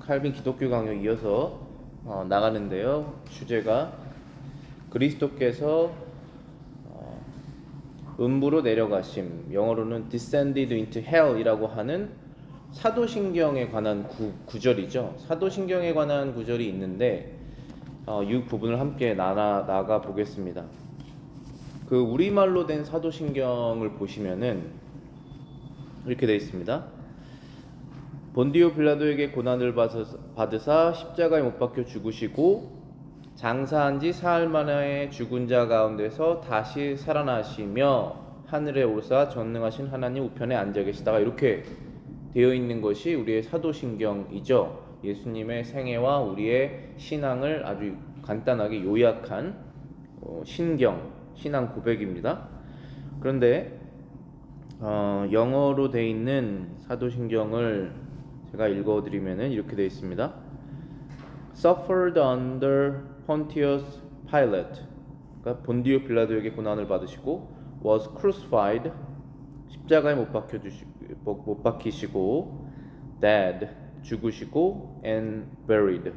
칼빈 기독교 강력 이어서 나가는데요. 주제가 그리스도께서 음부로 내려가심, 영어로는 descended into hell이라고 하는 사도신경에 관한 구절이죠. 사도신경에 관한 구절이 있는데 이 부분을 함께 나가 보겠습니다. 그 우리말로 된 사도신경을 보시면은 이렇게 되어 있습니다. 본디오 빌라도에게 고난을 받으사 십자가에 못 박혀 죽으시고 장사한 지 사흘 만에 죽은 자 가운데서 다시 살아나시며 하늘에 오사 전능하신 하나님 우편에 앉아 계시다가 이렇게 되어 있는 것이 우리의 사도신경이죠. 예수님의 생애와 우리의 신앙을 아주 간단하게 요약한 신앙 고백입니다. 그런데 영어로 되어 있는 사도신경을 제가 읽어드리면은 이렇게 되어 있습니다. Suffered under Pontius Pilate, 그러니까 본디오 빌라도에게 고난을 받으시고, was crucified, 십자가에 못 박히시고, dead, 죽으시고, and buried,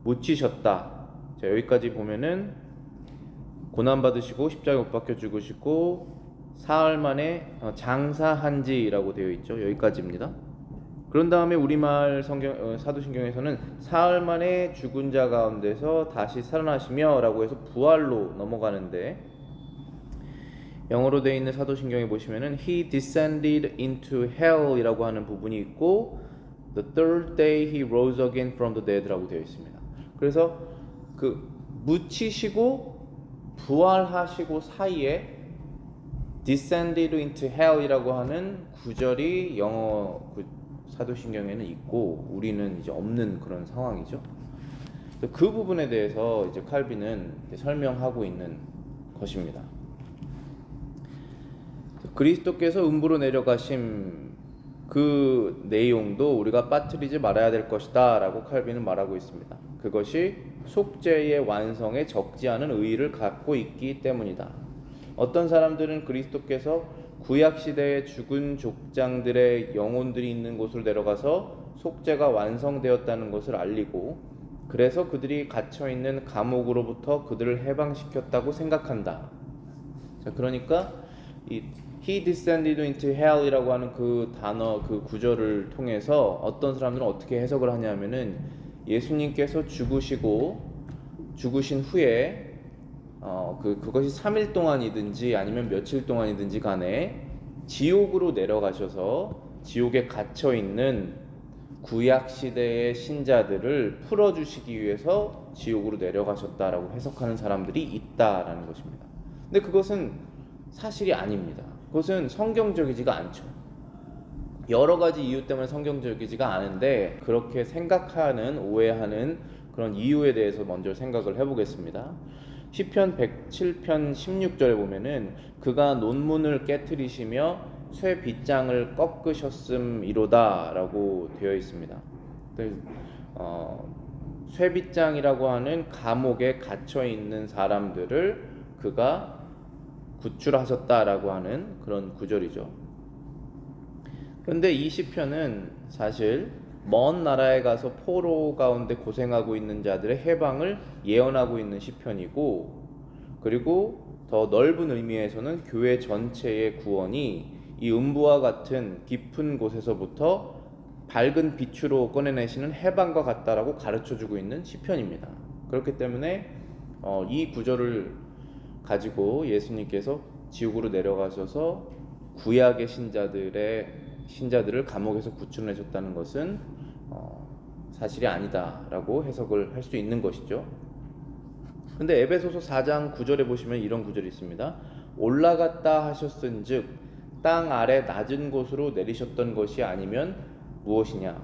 묻히셨다. 자, 여기까지 보면은 고난 받으시고 십자가에 못 박혀 죽으시고 사흘 만에 장사한지라고 되어 있죠. 여기까지입니다. 그런 다음에 우리말 사도신경에서는 사흘 만에 죽은 자 가운데서 다시 살아나시며 라고 해서 부활로 넘어가는데, 영어로 되어 있는 사도신경에 보시면은 He descended into hell 이라고 하는 부분이 있고 The third day he rose again from the dead 라고 되어 있습니다. 그래서 그 묻히시고 부활하시고 사이에 descended into hell 이라고 하는 구절이 영어 사도신경에는 있고 우리는 이제 없는 그런 상황이죠. 그 부분에 대해서 이제 칼빈은 설명하고 있는 것입니다. 그리스도께서 음부로 내려가심 그 내용도 우리가 빠뜨리지 말아야 될 것이다 라고 칼빈은 말하고 있습니다. 그것이 속죄의 완성에 적지 않은 의의를 갖고 있기 때문이다. 어떤 사람들은 그리스도께서 구약시대의 죽은 족장들의 영혼들이 있는 곳으로 내려가서 속죄가 완성되었다는 것을 알리고, 그래서 그들이 갇혀있는 감옥으로부터 그들을 해방시켰다고 생각한다. 자, 그러니까 He descended into hell 이라고 하는 그 단어, 그 구절을 통해서 어떤 사람들은 어떻게 해석을 하냐면은 예수님께서 죽으신 후에 그것이 3일 동안이든지 아니면 며칠 동안이든지 간에 지옥으로 내려가셔서 지옥에 갇혀 있는 구약 시대의 신자들을 풀어주시기 위해서 지옥으로 내려가셨다라고 해석하는 사람들이 있다라는 것입니다. 근데 그것은 사실이 아닙니다. 그것은 성경적이지가 않죠. 여러 가지 이유 때문에 성경적이지가 않은데, 그렇게 생각하는, 오해하는 그런 이유에 대해서 먼저 생각을 해보겠습니다. 시편 107편 16절에 보면은 그가 논문을 깨트리시며 쇠 빗장을 꺾으셨음이로다 라고 되어 있습니다. 쇠 빗장이라고 하는 감옥에 갇혀 있는 사람들을 그가 구출하셨다라고 하는 그런 구절이죠. 그런데 이 시편은 사실 먼 나라에 가서 포로 가운데 고생하고 있는 자들의 해방을 예언하고 있는 시편이고, 그리고 더 넓은 의미에서는 교회 전체의 구원이 이 음부와 같은 깊은 곳에서부터 밝은 빛으로 꺼내내시는 해방과 같다라고 가르쳐주고 있는 시편입니다. 그렇기 때문에 이 구절을 가지고 예수님께서 지옥으로 내려가셔서 구약의 신자들을 감옥에서 구출해내셨다는 것은 사실이 아니다라고 해석을 할 수 있는 것이죠. 근데 에베소서 4장 9절에 보시면 이런 구절이 있습니다. 올라갔다 하셨은즉 땅 아래 낮은 곳으로 내리셨던 것이 아니면 무엇이냐,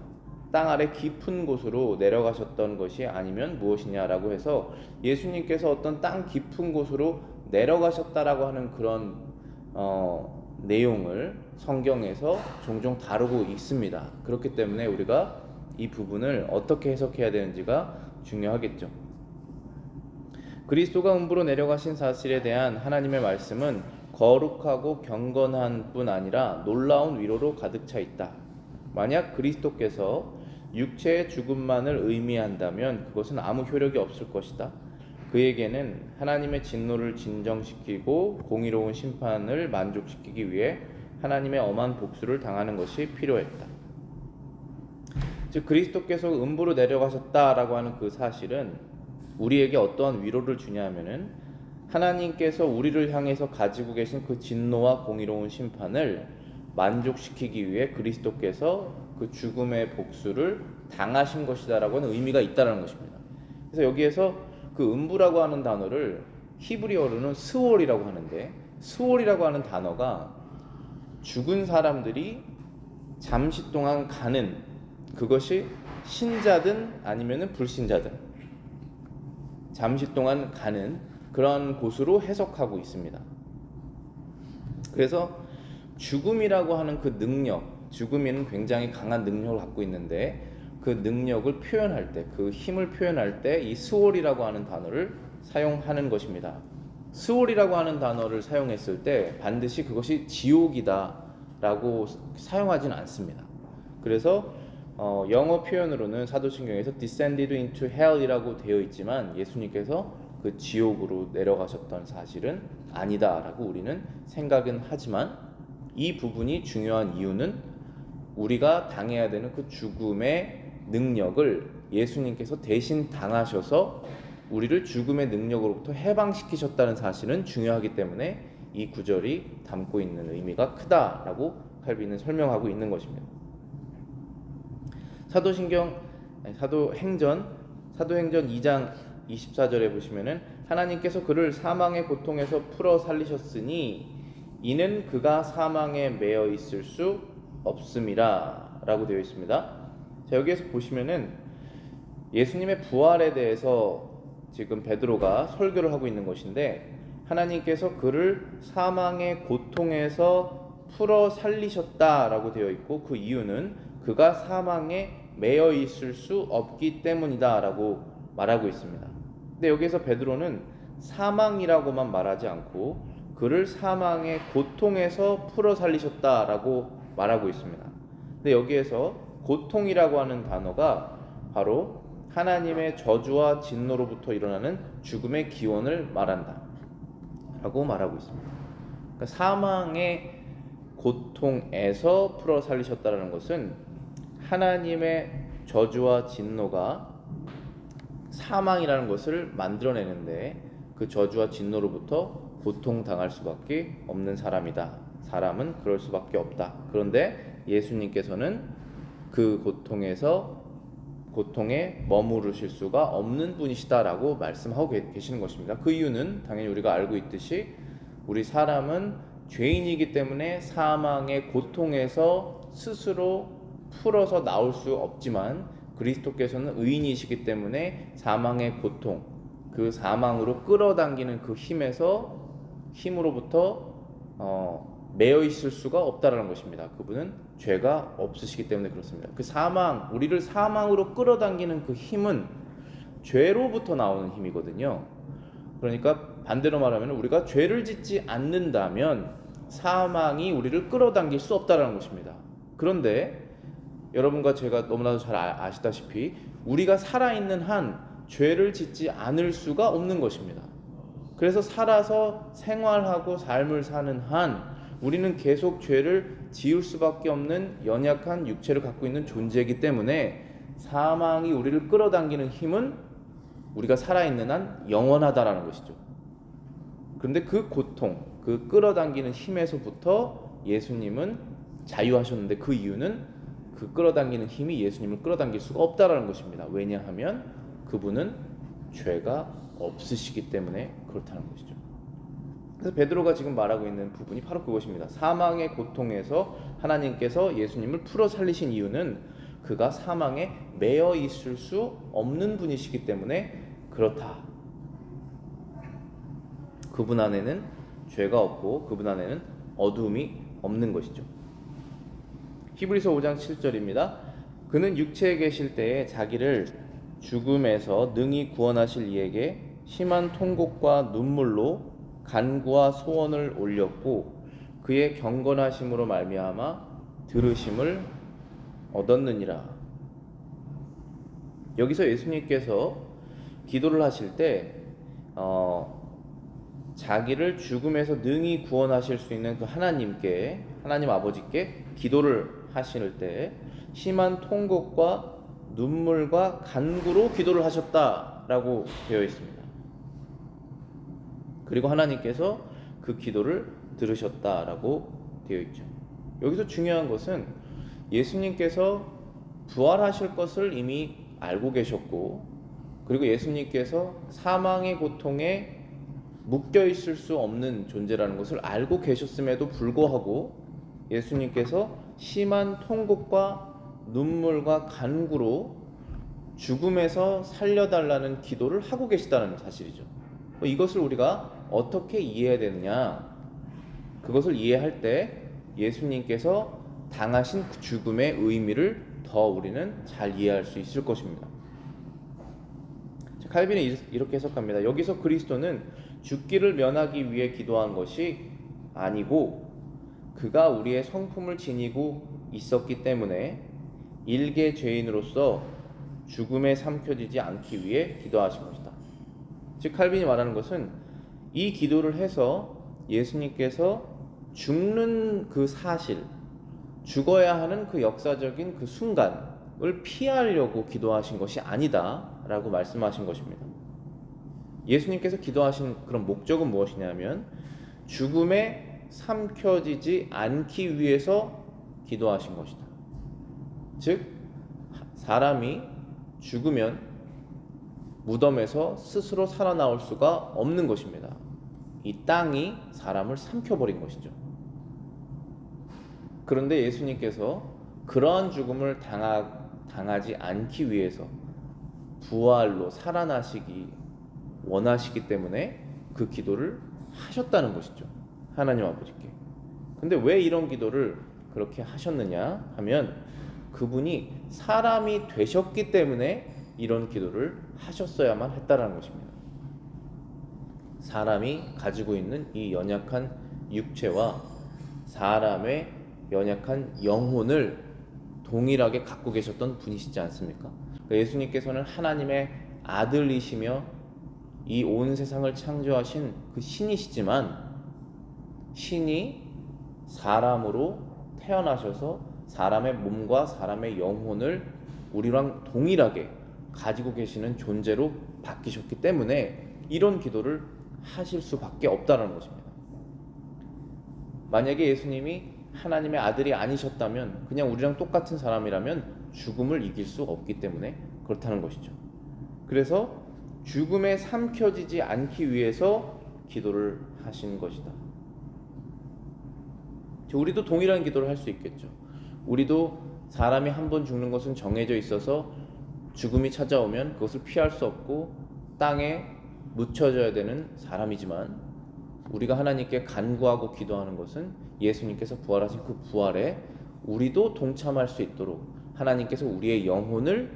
땅 아래 깊은 곳으로 내려가셨던 것이 아니면 무엇이냐라고 해서 예수님께서 어떤 땅 깊은 곳으로 내려가셨다라고 하는 그런 내용을 성경에서 종종 다루고 있습니다. 그렇기 때문에 우리가 이 부분을 어떻게 해석해야 되는지가 중요하겠죠. 그리스도가 음부로 내려가신 사실에 대한 하나님의 말씀은 거룩하고 경건한 뿐 아니라 놀라운 위로로 가득 차 있다. 만약 그리스도께서 육체의 죽음만을 의미한다면 그것은 아무 효력이 없을 것이다. 그에게는 하나님의 진노를 진정시키고 공의로운 심판을 만족시키기 위해 하나님의 엄한 복수를 당하는 것이 필요했다. 즉 그리스도께서 음부로 내려가셨다라고 하는 그 사실은 우리에게 어떠한 위로를 주냐면은 하나님께서 우리를 향해서 가지고 계신 그 진노와 공의로운 심판을 만족시키기 위해 그리스도께서 그 죽음의 복수를 당하신 것이다라고 하는 의미가 있다라는 것입니다. 그래서 여기에서 그 음부라고 하는 단어를 히브리어로는 스월이라고 하는데, 스월이라고 하는 단어가 죽은 사람들이 잠시 동안 가는, 그것이 신자든 아니면은 불신자든 잠시 동안 가는 그런 곳으로 해석하고 있습니다. 그래서 죽음이라고 하는 그 능력, 죽음에는 굉장히 강한 능력을 갖고 있는데 그 능력을 표현할 때, 그 힘을 표현할 때 이 스월이라고 하는 단어를 사용하는 것입니다. 스월이라고 하는 단어를 사용했을 때 반드시 그것이 지옥이다라고 사용하지는 않습니다. 그래서 영어 표현으로는 사도신경에서 descended into hell이라고 되어 있지만 예수님께서 그 지옥으로 내려가셨던 사실은 아니다라고 우리는 생각은 하지만 이 부분이 중요한 이유는 우리가 당해야 되는 그 죽음의 능력을 예수님께서 대신 당하셔서 우리를 죽음의 능력으로부터 해방시키셨다는 사실은 중요하기 때문에 이 구절이 담고 있는 의미가 크다라고 칼빈은 설명하고 있는 것입니다. 사도행전 2장 24절에 보시면은 하나님께서 그를 사망의 고통에서 풀어 살리셨으니 이는 그가 사망에 매여 있을 수 없음이라 라고 되어 있습니다. 자, 여기에서 보시면은 예수님의 부활에 대해서 지금 베드로가 설교를 하고 있는 것인데 하나님께서 그를 사망의 고통에서 풀어 살리셨다라고 되어 있고 그 이유는 그가 사망에 매여 있을 수 없기 때문이다라고 말하고 있습니다. 근데 여기서 베드로는 사망이라고만 말하지 않고 그를 사망의 고통에서 풀어 살리셨다라고 말하고 있습니다. 근데 여기에서 고통이라고 하는 단어가 바로 하나님의 저주와 진노로부터 일어나는 죽음의 기원을 말한다 라고 말하고 있습니다. 그러니까 사망의 고통에서 풀어 살리셨다는 것은 하나님의 저주와 진노가 사망이라는 것을 만들어내는데 그 저주와 진노로부터 고통당할 수밖에 없는 사람이다. 사람은 그럴 수밖에 없다. 그런데 예수님께서는 그 고통에 머무르실 수가 없는 분이시다라고 말씀하고 계시는 것입니다. 그 이유는 당연히 우리가 알고 있듯이 우리 사람은 죄인이기 때문에 사망의 고통에서 스스로 풀어서 나올 수 없지만 그리스도께서는 의인이시기 때문에 사망의 고통, 그 사망으로 끌어당기는 그 힘으로부터 매여 있을 수가 없다라는 것입니다. 그분은 죄가 없으시기 때문에 그렇습니다. 그 우리를 사망으로 끌어당기는 그 힘은 죄로부터 나오는 힘이거든요. 그러니까 반대로 말하면 우리가 죄를 짓지 않는다면 사망이 우리를 끌어당길 수 없다라는 것입니다. 그런데 여러분과 제가 너무나도 잘 아시다시피 우리가 살아있는 한 죄를 짓지 않을 수가 없는 것입니다. 그래서 살아서 생활하고 삶을 사는 한 우리는 계속 죄를 지을 수밖에 없는 연약한 육체를 갖고 있는 존재이기 때문에 사망이 우리를 끌어당기는 힘은 우리가 살아있는 한 영원하다라는 것이죠. 그런데 그 고통, 그 끌어당기는 힘에서부터 예수님은 자유하셨는데 그 이유는 그 끌어당기는 힘이 예수님을 끌어당길 수가 없다라는 것입니다. 왜냐하면 그분은 죄가 없으시기 때문에 그렇다는 것이죠. 그래서 베드로가 지금 말하고 있는 부분이 바로 그것입니다. 사망의 고통에서 하나님께서 예수님을 풀어 살리신 이유는 그가 사망에 매여 있을 수 없는 분이시기 때문에 그렇다. 그분 안에는 죄가 없고 그분 안에는 어두움이 없는 것이죠. 히브리서 5장 7절입니다. 그는 육체에 계실 때에 자기를 죽음에서 능히 구원하실 이에게 심한 통곡과 눈물로 간구와 소원을 올렸고 그의 경건하심으로 말미암아 들으심을 얻었느니라. 여기서 예수님께서 기도를 하실 때 자기를 죽음에서 능히 구원하실 수 있는 그 하나님께, 하나님 아버지께 기도를 하실 때 심한 통곡과 눈물과 간구로 기도를 하셨다라고 되어 있습니다. 그리고 하나님께서 그 기도를 들으셨다라고 되어 있죠. 여기서 중요한 것은 예수님께서 부활하실 것을 이미 알고 계셨고, 그리고 예수님께서 사망의 고통에 묶여 있을 수 없는 존재라는 것을 알고 계셨음에도 불구하고 예수님께서 심한 통곡과 눈물과 간구로 죽음에서 살려달라는 기도를 하고 계시다는 사실이죠. 이것을 우리가 어떻게 이해해야 되느냐? 그것을 이해할 때 예수님께서 당하신 그 죽음의 의미를 더 우리는 잘 이해할 수 있을 것입니다. 칼빈은 이렇게 해석합니다. 여기서 그리스도는 죽기를 면하기 위해 기도한 것이 아니고 그가 우리의 성품을 지니고 있었기 때문에 일개 죄인으로서 죽음에 삼켜지지 않기 위해 기도하신 것이다. 즉 칼빈이 말하는 것은 이 기도를 해서 예수님께서 죽는 그 사실, 죽어야 하는 그 역사적인 그 순간을 피하려고 기도하신 것이 아니다 라고 말씀하신 것입니다. 예수님께서 기도하신 그런 목적은 무엇이냐면 죽음에 삼켜지지 않기 위해서 기도하신 것이다. 즉 사람이 죽으면 무덤에서 스스로 살아나올 수가 없는 것입니다. 이 땅이 사람을 삼켜버린 것이죠. 그런데 예수님께서 그러한 죽음을 당하지 않기 위해서 부활로 살아나시기 원하시기 때문에 그 기도를 하셨다는 것이죠. 하나님 아버지께. 근데 왜 이런 기도를 그렇게 하셨느냐 하면 그분이 사람이 되셨기 때문에 이런 기도를 하셨어야만 했다라는 것입니다. 사람이 가지고 있는 이 연약한 육체와 사람의 연약한 영혼을 동일하게 갖고 계셨던 분이시지 않습니까? 예수님께서는 하나님의 아들이시며 이 온 세상을 창조하신 그 신이시지만 신이 사람으로 태어나셔서 사람의 몸과 사람의 영혼을 우리랑 동일하게 가지고 계시는 존재로 바뀌셨기 때문에 이런 기도를 하실 수밖에 없다는 것입니다. 만약에 예수님이 하나님의 아들이 아니셨다면 그냥 우리랑 똑같은 사람이라면 죽음을 이길 수 없기 때문에 그렇다는 것이죠. 그래서 죽음에 삼켜지지 않기 위해서 기도를 하신 것이다. 우리도 동일한 기도를 할 수 있겠죠. 우리도 사람이 한 번 죽는 것은 정해져 있어서 죽음이 찾아오면 그것을 피할 수 없고 땅에 묻혀져야 되는 사람이지만 우리가 하나님께 간구하고 기도하는 것은 예수님께서 부활하신 그 부활에 우리도 동참할 수 있도록 하나님께서 우리의 영혼을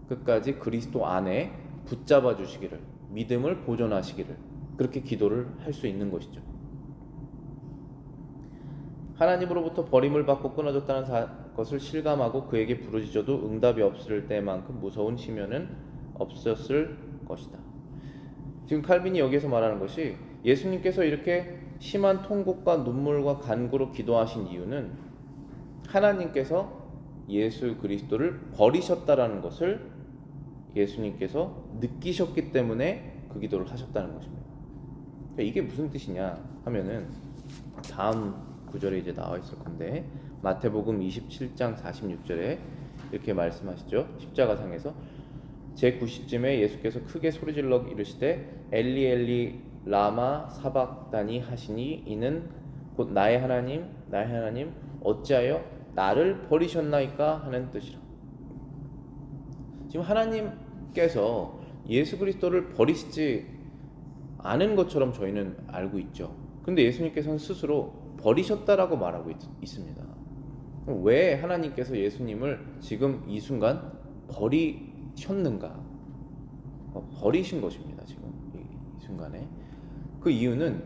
끝까지 그리스도 안에 붙잡아 주시기를, 믿음을 보존하시기를 그렇게 기도를 할 수 있는 것이죠. 하나님으로부터 버림을 받고 끊어졌다는 것을 실감하고 그에게 부르짖어도 응답이 없을 때만큼 무서운 시련은 없었을 것이다. 지금 칼빈이 여기서 말하는 것이 예수님께서 이렇게 심한 통곡과 눈물과 간구로 기도하신 이유는 하나님께서 예수 그리스도를 버리셨다라는 것을 예수님께서 느끼셨기 때문에 그 기도를 하셨다는 것입니다. 이게 무슨 뜻이냐 하면은 다음 구절에 이제 나와 있을 건데 마태복음 27장 46절에 이렇게 말씀하시죠. 십자가상에서 제9시쯤에 예수께서 크게 소리질러 이르시되 엘리 엘리 라마 사박다니 하시니 이는 곧 나의 하나님 어찌하여 나를 버리셨나이까 하는 뜻이라. 지금 하나님께서 예수 그리스도를 버리시지 않은 것처럼 저희는 알고 있죠. 근데 예수님께서는 스스로 버리셨다라고 말하고 있습니다. 왜 하나님께서 예수님을 지금 이 순간 버리셨는가? 버리신 것입니다. 지금 이 순간에. 그 이유는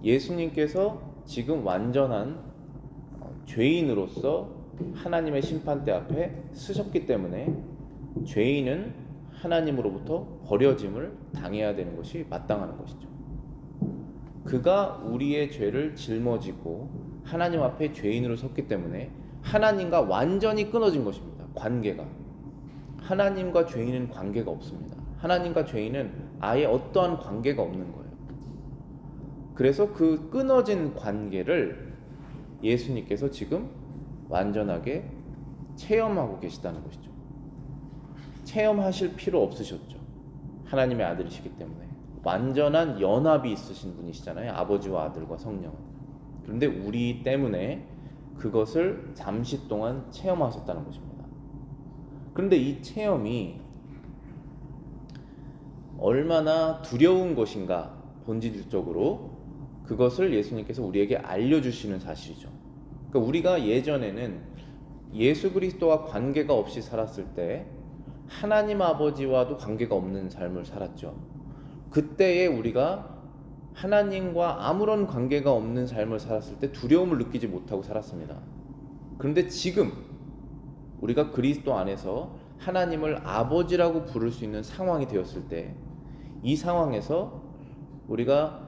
예수님께서 지금 완전한 죄인으로서 하나님의 심판대 앞에 서셨기 때문에 죄인은 하나님으로부터 버려짐을 당해야 되는 것이 마땅한 것이죠. 그가 우리의 죄를 짊어지고 하나님 앞에 죄인으로 섰기 때문에 하나님과 완전히 끊어진 것입니다. 관계가. 하나님과 죄인은 관계가 없습니다. 하나님과 죄인은 아예 어떠한 관계가 없는 거예요. 그래서 그 끊어진 관계를 예수님께서 지금 완전하게 체험하고 계시다는 것이죠. 체험하실 필요 없으셨죠. 하나님의 아들이시기 때문에. 완전한 연합이 있으신 분이시잖아요. 아버지와 아들과 성령은. 그런데 우리 때문에 그것을 잠시 동안 체험하셨다는 것입니다. 그런데 이 체험이 얼마나 두려운 것인가, 본질적으로 그것을 예수님께서 우리에게 알려주시는 사실이죠. 그러니까 우리가 예전에는 예수 그리스도와 관계가 없이 살았을 때 하나님 아버지와도 관계가 없는 삶을 살았죠. 그때에 우리가 하나님과 아무런 관계가 없는 삶을 살았을 때 두려움을 느끼지 못하고 살았습니다. 그런데 지금 우리가 그리스도 안에서 하나님을 아버지라고 부를 수 있는 상황이 되었을 때, 이 상황에서 우리가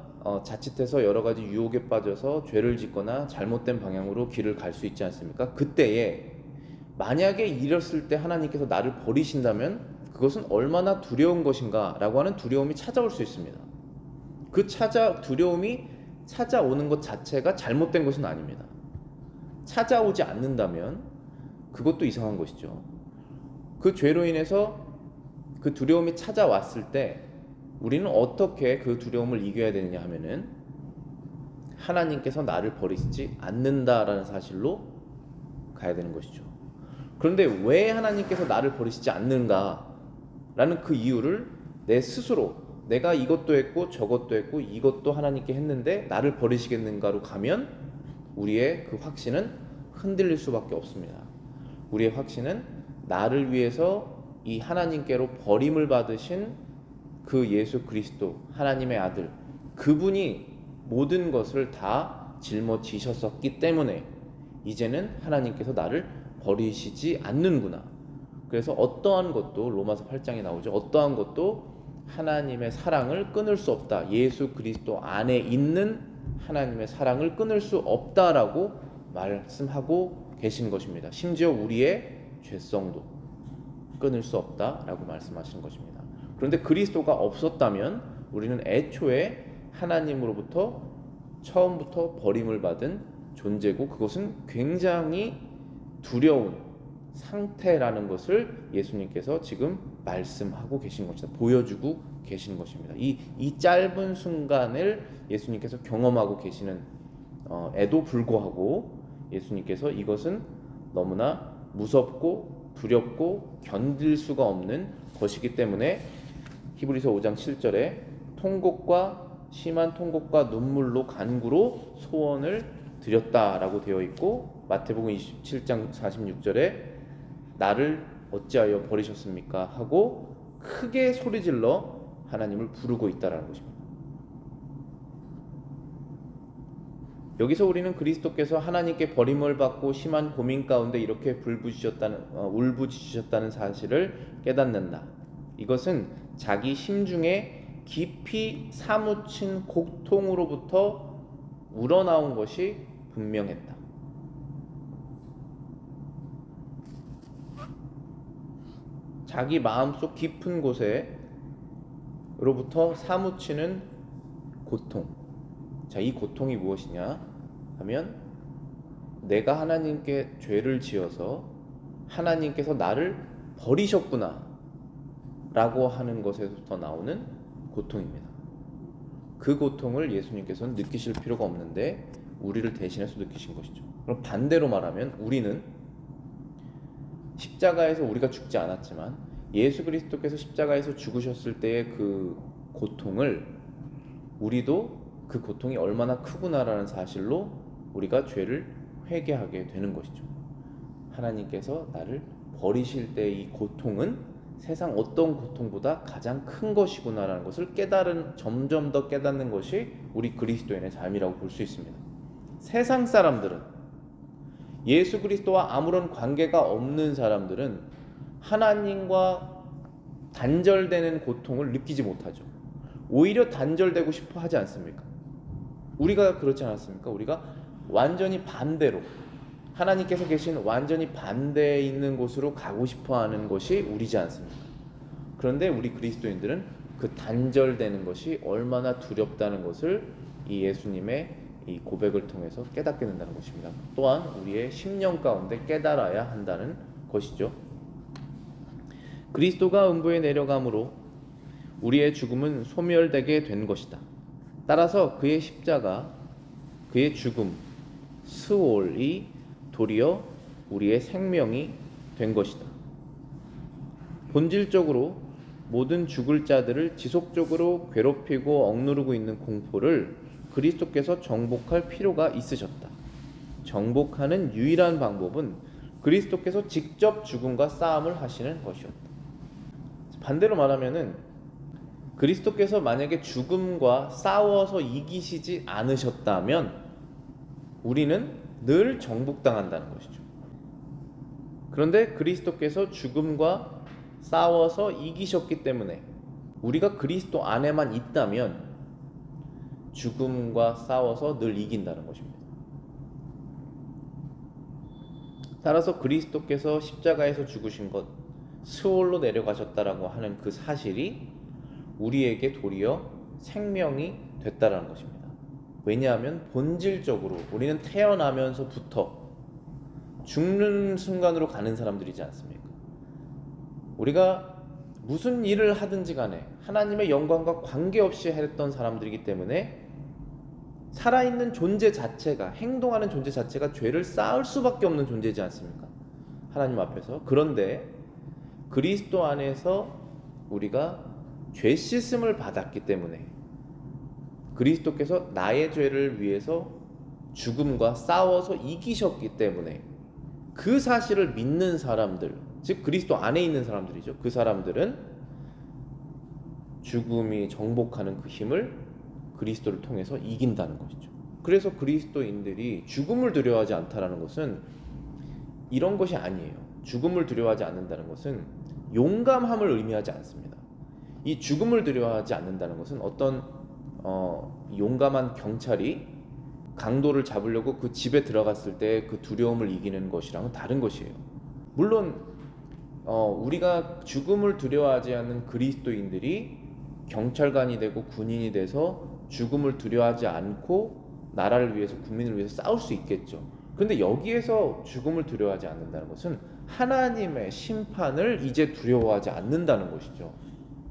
자칫해서 여러 가지 유혹에 빠져서 죄를 짓거나 잘못된 방향으로 길을 갈 수 있지 않습니까? 그때에 만약에 이랬을 때 하나님께서 나를 버리신다면 그것은 얼마나 두려운 것인가 라고 하는 두려움이 찾아올 수 있습니다. 그 두려움이 찾아오는 것 자체가 잘못된 것은 아닙니다. 찾아오지 않는다면 그것도 이상한 것이죠. 그 죄로 인해서 그 두려움이 찾아왔을 때 우리는 어떻게 그 두려움을 이겨야 되느냐 하면은 하나님께서 나를 버리시지 않는다라는 사실로 가야 되는 것이죠. 그런데 왜 하나님께서 나를 버리시지 않는가라는 그 이유를 내 스스로, 내가 이것도 했고 저것도 했고 이것도 하나님께 했는데 나를 버리시겠는가로 가면 우리의 그 확신은 흔들릴 수밖에 없습니다. 우리의 확신은 나를 위해서 이 하나님께로 버림을 받으신 그 예수 그리스도, 하나님의 아들, 그분이 모든 것을 다 짊어지셨었기 때문에 이제는 하나님께서 나를 버리시지 않는구나. 그래서 어떠한 것도, 로마서 8장에 나오죠. 어떠한 것도 하나님의 사랑을 끊을 수 없다. 예수 그리스도 안에 있는 하나님의 사랑을 끊을 수 없다라고 말씀하고 계신 것입니다. 심지어 우리의 죄성도 끊을 수 없다라고 말씀하시는 것입니다. 그런데 그리스도가 없었다면 우리는 애초에 하나님으로부터 처음부터 버림을 받은 존재고, 그것은 굉장히 두려운 상태라는 것을 예수님께서 지금 말씀하고 계신 것입니다. 보여주고 계신 것입니다. 이 짧은 순간을 예수님께서 경험하고 계시는 에도 불구하고 예수님께서 이것은 너무나 무섭고 두렵고 견딜 수가 없는 것이기 때문에 히브리서 5장 7절에 심한 통곡과 눈물로 간구로 소원을 드렸다라고 되어 있고, 마태복음 27장 46절에 나를 어찌하여 버리셨습니까? 하고 크게 소리질러 하나님을 부르고 있다라는 것입니다. 여기서 우리는 그리스도께서 하나님께 버림을 받고 심한 고민 가운데 이렇게 울부짖으셨다는 사실을 깨닫는다. 이것은 자기 심중에 깊이 사무친 고통으로부터 우러나온 것이 분명했다. 자기 마음속 깊은 곳에로부터 사무치는 고통. 자, 이 고통이 무엇이냐 하면 내가 하나님께 죄를 지어서 하나님께서 나를 버리셨구나 라고 하는 것에서부터 나오는 고통입니다. 그 고통을 예수님께서는 느끼실 필요가 없는데 우리를 대신해서 느끼신 것이죠. 그럼 반대로 말하면 우리는 십자가에서 우리가 죽지 않았지만 예수 그리스도께서 십자가에서 죽으셨을 때의 그 고통을, 우리도 그 고통이 얼마나 크구나라는 사실로 우리가 죄를 회개하게 되는 것이죠. 하나님께서 나를 버리실 때의 이 고통은 세상 어떤 고통보다 가장 큰 것이구나라는 것을 점점 더 깨닫는 것이 우리 그리스도인의 삶이라고 볼 수 있습니다. 세상 사람들은, 예수 그리스도와 아무런 관계가 없는 사람들은 하나님과 단절되는 고통을 느끼지 못하죠. 오히려 단절되고 싶어 하지 않습니까? 우리가 그렇지 않았습니까? 우리가 완전히 반대로 하나님께서 계신 완전히 반대에 있는 곳으로 가고 싶어 하는 것이 우리지 않습니까? 그런데 우리 그리스도인들은 그 단절되는 것이 얼마나 두렵다는 것을 이 예수님의 이 고백을 통해서 깨닫게 된다는 것입니다. 또한 우리의 심령 가운데 깨달아야 한다는 것이죠. 그리스도가 음부에 내려감으로 우리의 죽음은 소멸되게 된 것이다. 따라서 그의 십자가, 그의 죽음, 스올이 도리어 우리의 생명이 된 것이다. 본질적으로 모든 죽을 자들을 지속적으로 괴롭히고 억누르고 있는 공포를 그리스도께서 정복할 필요가 있으셨다. 정복하는 유일한 방법은 그리스도께서 직접 죽음과 싸움을 하시는 것이었다. 반대로 말하면은 그리스도께서 만약에 죽음과 싸워서 이기시지 않으셨다면 우리는 늘 정복당한다는 것이죠. 그런데 그리스도께서 죽음과 싸워서 이기셨기 때문에 우리가 그리스도 안에만 있다면 죽음과 싸워서 늘 이긴다는 것입니다. 따라서 그리스도께서 십자가에서 죽으신 것, 스올로 내려가셨다라고 하는 그 사실이 우리에게 도리어 생명이 됐다라는 것입니다. 왜냐하면 본질적으로 우리는 태어나면서부터 죽는 순간으로 가는 사람들이지 않습니까? 우리가 무슨 일을 하든지 간에 하나님의 영광과 관계없이 했던 사람들이기 때문에 살아있는 존재 자체가, 행동하는 존재 자체가 죄를 쌓을 수밖에 없는 존재지 않습니까? 하나님 앞에서. 그런데 그리스도 안에서 우리가 죄 씻음을 받았기 때문에 그리스도께서 나의 죄를 위해서 죽음과 싸워서 이기셨기 때문에 그 사실을 믿는 사람들, 즉 그리스도 안에 있는 사람들이죠. 그 사람들은 죽음이 정복하는 그 힘을 그리스도를 통해서 이긴다는 것이죠. 그래서 그리스도인들이 죽음을 두려워하지 않다라는 것은 이런 것이 아니에요. 죽음을 두려워하지 않는다는 것은 용감함을 의미하지 않습니다. 이 죽음을 두려워하지 않는다는 것은 어떤 용감한 경찰이 강도를 잡으려고 그 집에 들어갔을 때 그 두려움을 이기는 것이랑은 다른 것이에요. 물론 우리가 죽음을 두려워하지 않는 그리스도인들이 경찰관이 되고 군인이 돼서 죽음을 두려워하지 않고 나라를 위해서, 국민을 위해서 싸울 수 있겠죠. 그런데 여기에서 죽음을 두려워하지 않는다는 것은 하나님의 심판을 이제 두려워하지 않는다는 것이죠.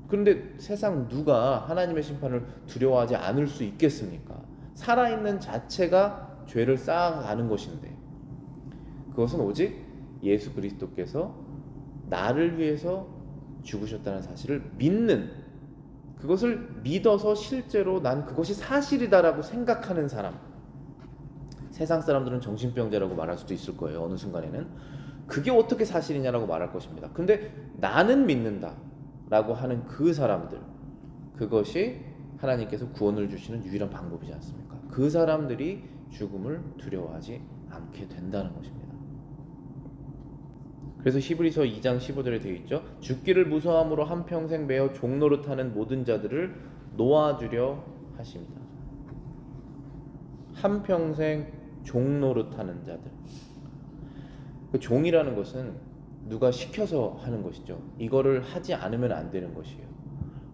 그런데 세상 누가 하나님의 심판을 두려워하지 않을 수 있겠습니까? 살아있는 자체가 죄를 쌓아가는 것인데, 그것은 오직 예수 그리스도께서 나를 위해서 죽으셨다는 사실을 믿는, 그것을 믿어서 실제로 난 그것이 사실이다라고 생각하는 사람. 세상 사람들은 정신병자라고 말할 수도 있을 거예요. 어느 순간에는 그게 어떻게 사실이냐라고 말할 것입니다. 근데 나는 믿는다 라고 하는 그 사람들, 그것이 하나님께서 구원을 주시는 유일한 방법이지 않습니까? 그 사람들이 죽음을 두려워하지 않게 된다는 것입니다. 그래서 히브리서 2장 15절에 되어 있죠. 죽기를 무서함으로 한평생 매어 종노릇하는 모든 자들을 놓아주려 하십니다. 한평생 종노릇하는 자들. 그 종이라는 것은 누가 시켜서 하는 것이죠. 이거를 하지 않으면 안 되는 것이에요.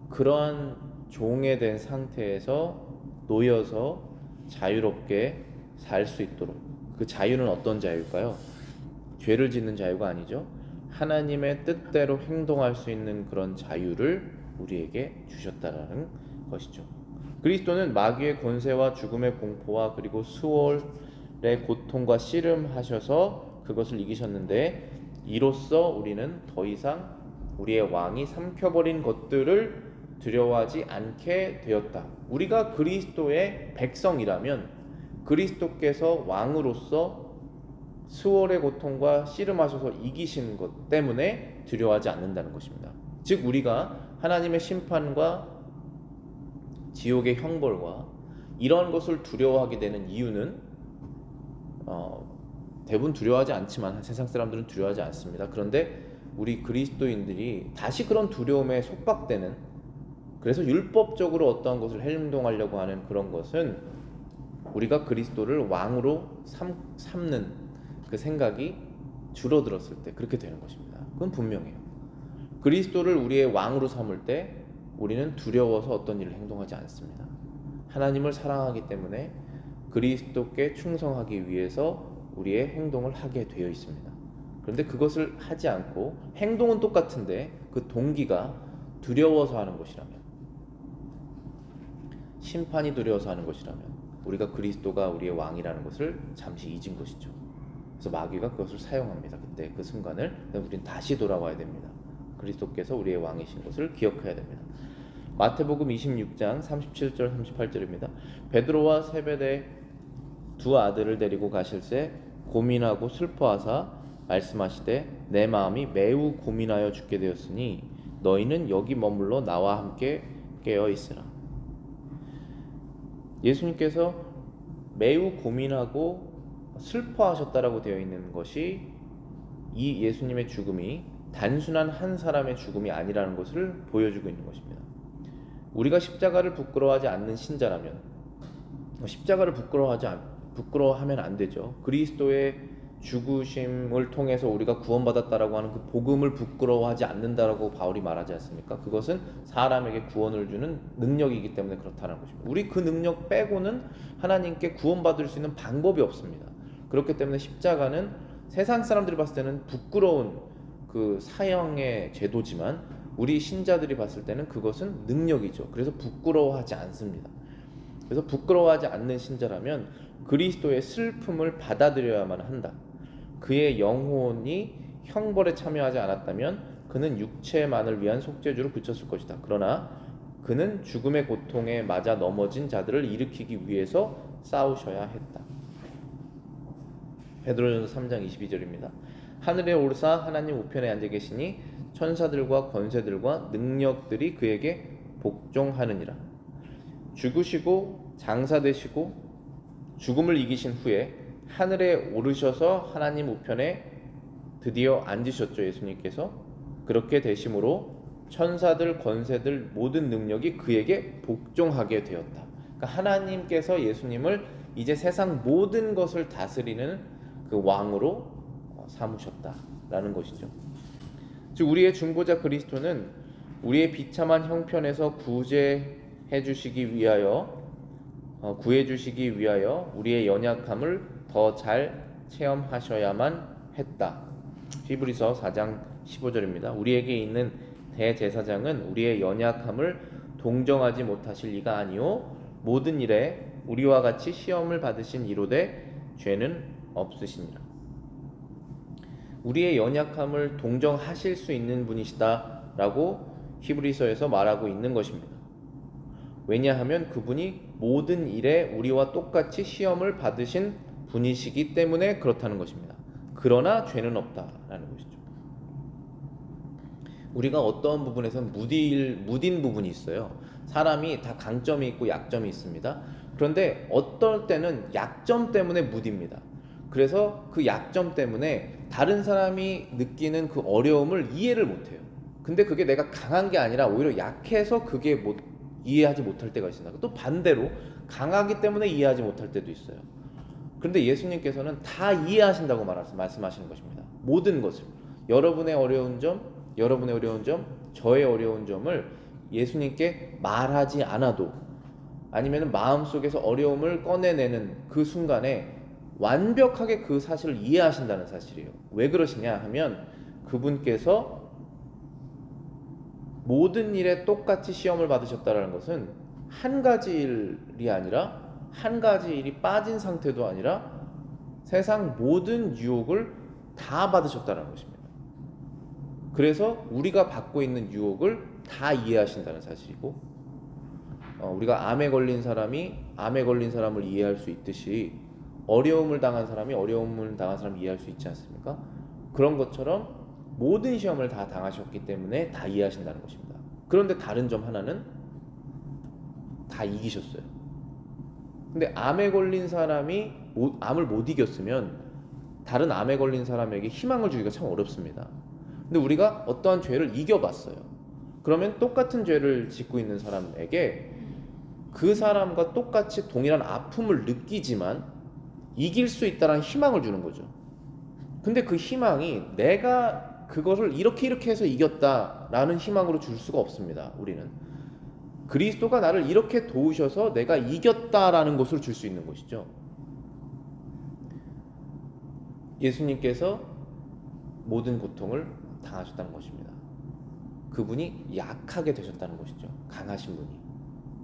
그러한 종에 된 상태에서 놓여서 자유롭게 살 수 있도록, 그 자유는 어떤 자유일까요? 죄를 짓는 자유가 아니죠. 하나님의 뜻대로 행동할 수 있는 그런 자유를 우리에게 주셨다라는 것이죠. 그리스도는 마귀의 권세와 죽음의 공포와 그리고 수월의 고통과 씨름하셔서 그것을 이기셨는데, 이로써 우리는 더 이상 우리의 왕이 삼켜버린 것들을 두려워하지 않게 되었다. 우리가 그리스도의 백성이라면 그리스도께서 왕으로서 수월의 고통과 씨름하셔서 이기신 것 때문에 두려워하지 않는다는 것입니다. 즉 우리가 하나님의 심판과 지옥의 형벌과 이런 것을 두려워하게 되는 이유는 대부분 두려워하지 않지만 세상 사람들은 두려워하지 않습니다. 그런데 우리 그리스도인들이 다시 그런 두려움에 속박되는, 그래서 율법적으로 어떠한 것을 행동하려고 하는 그런 것은 우리가 그리스도를 왕으로 삼는 그 생각이 줄어들었을 때 그렇게 되는 것입니다. 그건 분명해요. 그리스도를 우리의 왕으로 삼을 때 우리는 두려워서 어떤 일을 행동하지 않습니다. 하나님을 사랑하기 때문에 그리스도께 충성하기 위해서 우리의 행동을 하게 되어 있습니다. 그런데 그것을 하지 않고 행동은 똑같은데 그 동기가 두려워서 하는 것이라면, 심판이 두려워서 하는 것이라면 우리가 그리스도가 우리의 왕이라는 것을 잠시 잊은 것이죠. 그래서 마귀가 그것을 사용합니다. 그때 그 순간을 우리는 다시 돌아와야 됩니다. 그리스도께서 우리의 왕이신 것을 기억해야 됩니다. 마태복음 26장 37절 38절입니다. 베드로와 세베대 두 아들을 데리고 가실새 고민하고 슬퍼하사 말씀하시되 내 마음이 매우 고민하여 죽게 되었으니 너희는 여기 머물러 나와 함께 깨어 있으라. 예수님께서 매우 고민하고 슬퍼하셨다라고 되어 있는 것이 이 예수님의 죽음이 단순한 한 사람의 죽음이 아니라는 것을 보여주고 있는 것입니다. 우리가 십자가를 부끄러워하지 않는 신자라면, 십자가를 부끄러워하면 안 되죠. 그리스도의 죽으심을 통해서 우리가 구원받았다라고 하는 그 복음을 부끄러워하지 않는다라고 바울이 말하지 않습니까? 그것은 사람에게 구원을 주는 능력이기 때문에 그렇다는 것입니다. 우리 그 능력 빼고는 하나님께 구원받을 수 있는 방법이 없습니다. 그렇기 때문에 십자가는 세상 사람들이 봤을 때는 부끄러운 그 사형의 제도지만 우리 신자들이 봤을 때는 그것은 능력이죠. 그래서 부끄러워하지 않습니다. 그래서 부끄러워하지 않는 신자라면 그리스도의 슬픔을 받아들여야만 한다. 그의 영혼이 형벌에 참여하지 않았다면 그는 육체만을 위한 속죄주로 그쳤을 것이다. 그러나 그는 죽음의 고통에 맞아 넘어진 자들을 일으키기 위해서 싸우셔야 했다. 베드로전서 3장 22절입니다. 하늘에 오르사 하나님 우편에 앉아 계시니 천사들과 권세들과 능력들이 그에게 복종하느니라. 죽으시고 장사되시고 죽음을 이기신 후에 하늘에 오르셔서 하나님 우편에 드디어 앉으셨죠. 예수님께서. 그렇게 되심으로 천사들, 권세들, 모든 능력이 그에게 복종하게 되었다. 그러니까 하나님께서 예수님을 이제 세상 모든 것을 다스리는 그 왕으로 삼으셨다라는 것이죠. 즉 우리의 중보자 그리스도는 우리의 비참한 형편에서 구해 주시기 위하여 우리의 연약함을 더 잘 체험하셔야만 했다. 히브리서 4장 15절입니다. 우리에게 있는 대제사장은 우리의 연약함을 동정하지 못하실 이가 아니요 모든 일에 우리와 같이 시험을 받으신 이로되 죄는 없으시니라. 우리의 연약함을 동정하실 수 있는 분이시다라고 히브리서에서 말하고 있는 것입니다. 왜냐하면 그분이 모든 일에 우리와 똑같이 시험을 받으신 분이시기 때문에 그렇다는 것입니다. 그러나 죄는 없다라는 것이죠. 우리가 어떠한 부분에서는 무딘 부분이 있어요. 사람이 다 강점이 있고 약점이 있습니다. 그런데 어떨 때는 약점 때문에 무딥니다. 그래서 그 약점 때문에 다른 사람이 느끼는 그 어려움을 이해를 못해요. 근데 그게 내가 강한 게 아니라 오히려 약해서 그게 이해하지 못할 때가 있습니다. 또 반대로 강하기 때문에 이해하지 못할 때도 있어요. 그런데 예수님께서는 다 이해하신다고 말씀하시는 것입니다. 모든 것을. 여러분의 어려운 점, 저의 어려운 점을 예수님께 말하지 않아도, 아니면 마음속에서 어려움을 꺼내내는 그 순간에 완벽하게 그 사실을 이해하신다는 사실이에요. 왜 그러시냐 하면 그분께서 모든 일에 똑같이 시험을 받으셨다는 것은 한 가지 일이 아니라, 한 가지 일이 빠진 상태도 아니라 세상 모든 유혹을 다 받으셨다는 것입니다. 그래서 우리가 받고 있는 유혹을 다 이해하신다는 사실이고, 우리가 암에 걸린 사람을 이해할 수 있듯이 어려움을 당한 사람이 이해할 수 있지 않습니까? 그런 것처럼 모든 시험을 다 당하셨기 때문에 다 이해하신다는 것입니다. 그런데 다른 점 하나는 다 이기셨어요. 근데 암에 걸린 사람이 암을 못 이겼으면 다른 암에 걸린 사람에게 희망을 주기가 참 어렵습니다. 근데 우리가 어떠한 죄를 이겨봤어요. 그러면 똑같은 죄를 짓고 있는 사람에게 그 사람과 똑같이 동일한 아픔을 느끼지만 이길 수 있다는 희망을 주는 거죠. 근데 그 희망이 내가 그것을 이렇게 해서 이겼다라는 희망으로 줄 수가 없습니다. 우리는 그리스도가 나를 이렇게 도우셔서 내가 이겼다라는 것으로 줄 수 있는 것이죠. 예수님께서 모든 고통을 당하셨다는 것입니다. 그분이 약하게 되셨다는 것이죠. 강하신 분이.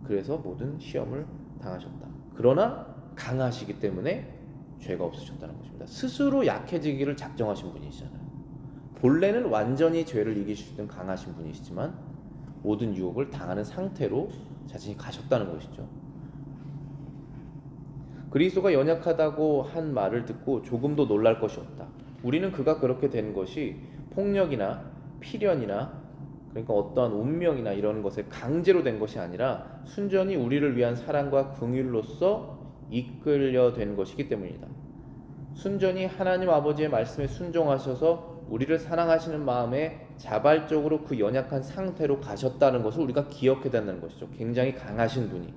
그래서 모든 시험을 당하셨다. 그러나 강하시기 때문에 죄가 없으셨다는 것입니다. 스스로 약해지기를 작정하신 분이시잖아요. 본래는 완전히 죄를 이기실 수 있는 강하신 분이시지만 모든 유혹을 당하는 상태로 자신이 가셨다는 것이죠. 그리스도가 연약하다고 한 말을 듣고 조금도 놀랄 것이 없다. 우리는 그가 그렇게 된 것이 폭력이나 필연이나 그러니까 어떠한 운명이나 이런 것에 강제로 된 것이 아니라 순전히 우리를 위한 사랑과 긍휼로서 이끌려 된 것이기 때문이다. 순전히 하나님 아버지의 말씀에 순종하셔서 우리를 사랑하시는 마음에 자발적으로 그 연약한 상태로 가셨다는 것을 우리가 기억해야 된다는 것이죠. 굉장히 강하신 분이.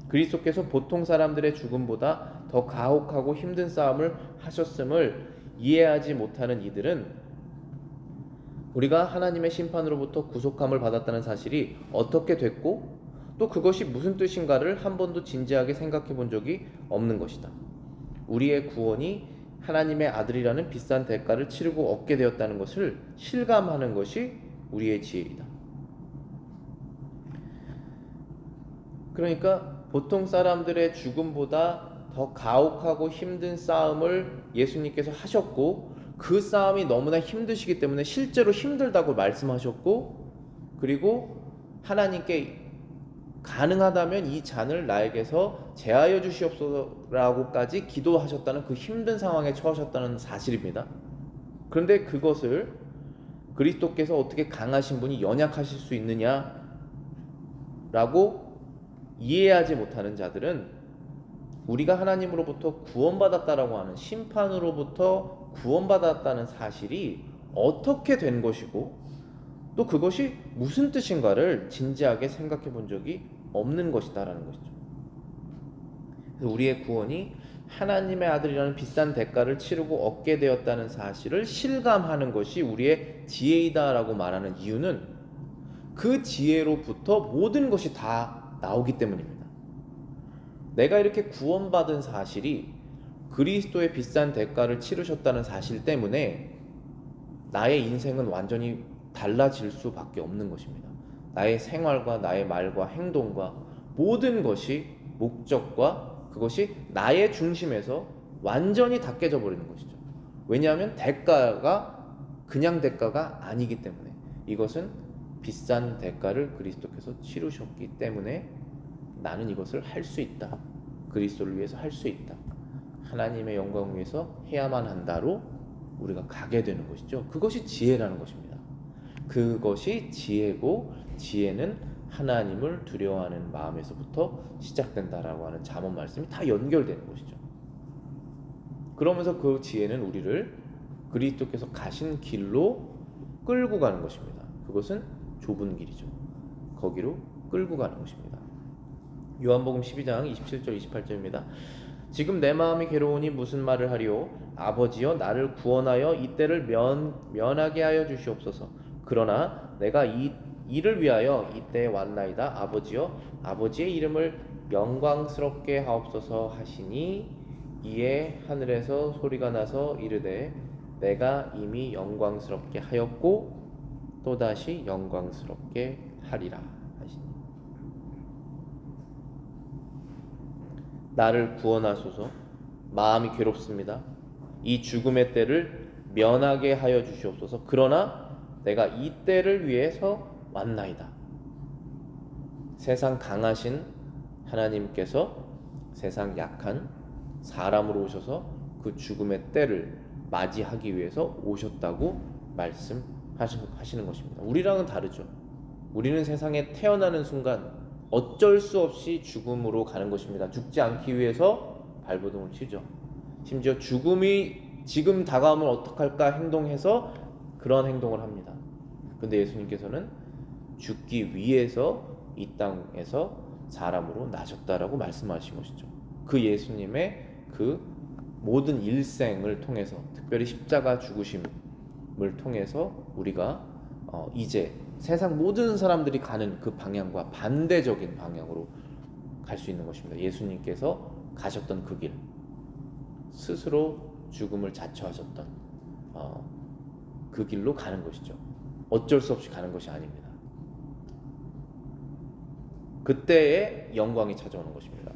그리스도께서 보통 사람들의 죽음보다 더 가혹하고 힘든 싸움을 하셨음을 이해하지 못하는 이들은 우리가 하나님의 심판으로부터 구속함을 받았다는 사실이 어떻게 됐고 또 그것이 무슨 뜻인가를 한 번도 진지하게 생각해 본 적이 없는 것이다. 우리의 구원이 하나님의 아들이라는 비싼 대가를 치르고 얻게 되었다는 것을 실감하는 것이 우리의 지혜이다. 그러니까 보통 사람들의 죽음보다 더 가혹하고 힘든 싸움을 예수님께서 하셨고 그 싸움이 너무나 힘드시기 때문에 실제로 힘들다고 말씀하셨고 그리고 하나님께 가능하다면 이 잔을 나에게서 제하여 주시옵소서라고까지 기도하셨다는 그 힘든 상황에 처하셨다는 사실입니다. 그런데 그것을 그리스도께서 어떻게 강하신 분이 연약하실 수 있느냐라고 이해하지 못하는 자들은 우리가 하나님으로부터 구원받았다라고 하는 심판으로부터 구원받았다는 사실이 어떻게 된 것이고 또 그것이 무슨 뜻인가를 진지하게 생각해 본 적이 없는 것이다라는 것이죠. 그래서 우리의 구원이 하나님의 아들이라는 비싼 대가를 치르고 얻게 되었다는 사실을 실감하는 것이 우리의 지혜이다라고 말하는 이유는 그 지혜로부터 모든 것이 다 나오기 때문입니다. 내가 이렇게 구원받은 사실이 그리스도의 비싼 대가를 치르셨다는 사실 때문에 나의 인생은 완전히 달라질 수밖에 없는 것입니다. 나의 생활과 나의 말과 행동과 모든 것이 목적과 그것이 나의 중심에서 완전히 다 깨져버리는 것이죠. 왜냐하면 대가가 그냥 대가가 아니기 때문에 이것은 비싼 대가를 그리스도께서 치르셨기 때문에 나는 이것을 할 수 있다. 그리스도를 위해서 할 수 있다. 하나님의 영광을 위해서 해야만 한다로 우리가 가게 되는 것이죠. 그것이 지혜라는 것입니다. 그것이 지혜고 지혜는 하나님을 두려워하는 마음에서부터 시작된다라고 하는 잠언 말씀이 다 연결되는 것이죠. 그러면서 그 지혜는 우리를 그리스도께서 가신 길로 끌고 가는 것입니다. 그것은 좁은 길이죠. 거기로 끌고 가는 것입니다. 요한복음 12장 27절 28절입니다. 지금 내 마음이 괴로우니 무슨 말을 하리요? 아버지여 나를 구원하여 이때를 면하게 하여 주시옵소서. 그러나 내가 이를 위하여 이때에 왔나이다. 아버지여 아버지의 이름을 영광스럽게 하옵소서 하시니 이에 하늘에서 소리가 나서 이르되 내가 이미 영광스럽게 하였고 또다시 영광스럽게 하리라 하시니 나를 구원하소서. 마음이 괴롭습니다. 이 죽음의 때를 면하게 하여 주시옵소서. 그러나 내가 이 때를 위해서 왔나이다. 세상 강하신 하나님께서 세상 약한 사람으로 오셔서 그 죽음의 때를 맞이하기 위해서 오셨다고 말씀하시는 것입니다. 우리랑은 다르죠. 우리는 세상에 태어나는 순간 어쩔 수 없이 죽음으로 가는 것입니다. 죽지 않기 위해서 발버둥을 치죠. 심지어 죽음이 지금 다가오면 어떡할까 행동해서 그런 행동을 합니다. 근데 예수님께서는 죽기 위해서 이 땅에서 사람으로 나셨다라고 말씀하신 것이죠. 그 예수님의 그 모든 일생을 통해서, 특별히 십자가 죽으심을 통해서 우리가 이제 세상 모든 사람들이 가는 그 방향과 반대적인 방향으로 갈 수 있는 것입니다. 예수님께서 가셨던 그 길, 스스로 죽음을 자처하셨던 그 길로 가는 것이죠. 어쩔 수 없이 가는 것이 아닙니다. 그때의 영광이 찾아오는 것입니다.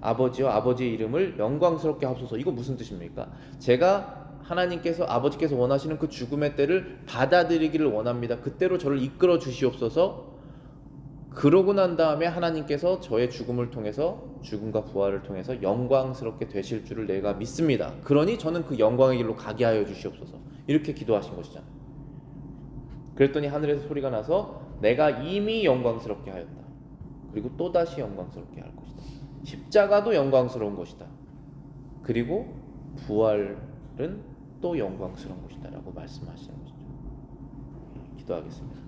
아버지여 아버지의 이름을 영광스럽게 하소서. 이거 무슨 뜻입니까? 제가 하나님께서 아버지께서 원하시는 그 죽음의 때를 받아들이기를 원합니다. 그때로 저를 이끌어 주시옵소서. 그러고 난 다음에 하나님께서 저의 죽음을 통해서, 죽음과 부활을 통해서 영광스럽게 되실 줄을 내가 믿습니다. 그러니 저는 그 영광의 길로 가게 하여 주시옵소서. 이렇게 기도하신 것이잖아요. 그랬더니 하늘에서 소리가 나서 내가 이미 영광스럽게 하였다. 그리고 또다시 영광스럽게 할 것이다. 십자가도 영광스러운 것이다. 그리고 부활은 또 영광스러운 것이다 라고 말씀하시는 것이죠. 기도하겠습니다.